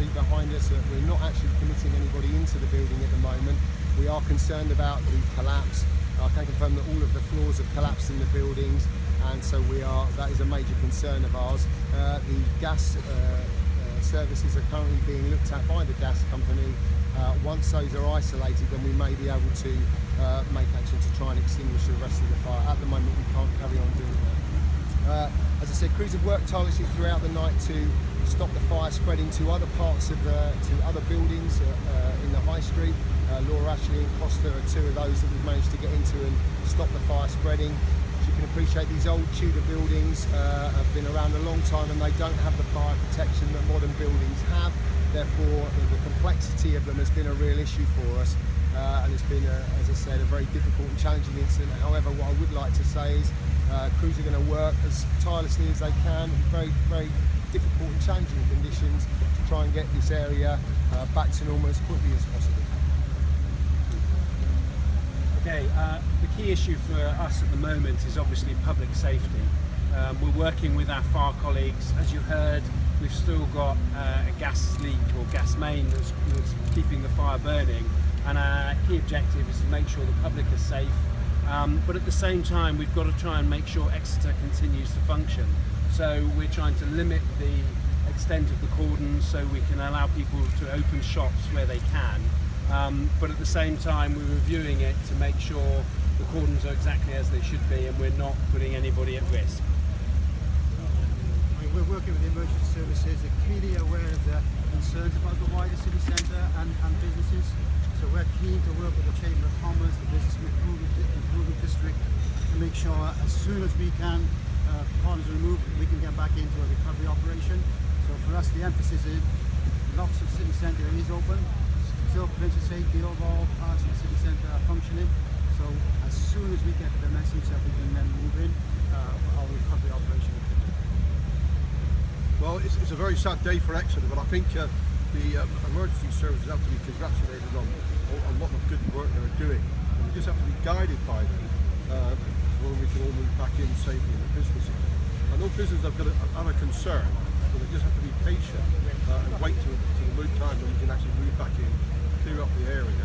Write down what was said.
see behind us that we're not actually permitting anybody into the building at the moment. We are concerned about the collapse. I can confirm that all of the floors have collapsed in the buildings, and so that is a major concern of ours. The gas services are currently being looked at by the gas company. Once those are isolated, then we may be able to make action to try and extinguish the rest of the fire. At the moment, we can't carry on doing that. As I said, crews have worked tirelessly throughout the night to stop the fire spreading to other parts of to other buildings in the high street. Laura, Ashley and Costa are two of those that we've managed to get into and stop the fire spreading. As you can appreciate, these old Tudor buildings have been around a long time and they don't have the fire protection that modern buildings have. Therefore, the complexity of them has been a real issue for us, and it's been, as I said, a very difficult and challenging incident. However, what I would like to say is crews are going to work as tirelessly as they can in very, very difficult and challenging conditions to try and get this area back to normal as quickly as possible. Okay, the key issue for us at the moment is obviously public safety. We're working with our fire colleagues. As you heard, we've still got a gas leak or gas main that's keeping the fire burning, and our key objective is to make sure the public is safe, but at the same time we've got to try and make sure Exeter continues to function. So we're trying to limit the extent of the cordons so we can allow people to open shops where they can, but at the same time we're reviewing it to make sure the cordons are exactly as they should be and we're not putting anybody at risk. We're working with the emergency services. They're clearly aware of the concerns about the wider city centre and businesses. So we're keen to work with the Chamber of Commerce, the Business Improvement District, to make sure as soon as we can, cordons are removed, we can get back into a recovery operation. So for us, the emphasis is lots of city centre is open, still potential safety, overall parts of the city centre are functioning. So as soon as we get the message that we can then move in, our recovery operation. Well, it's a very sad day for Exeter, but I think the emergency services have to be congratulated on what the good work they're doing. And we just have to be guided by them so we can all move back in safely in the businesses. I know businesses have a concern, but they just have to be patient and wait till the time when we can actually move back in, clear up the area.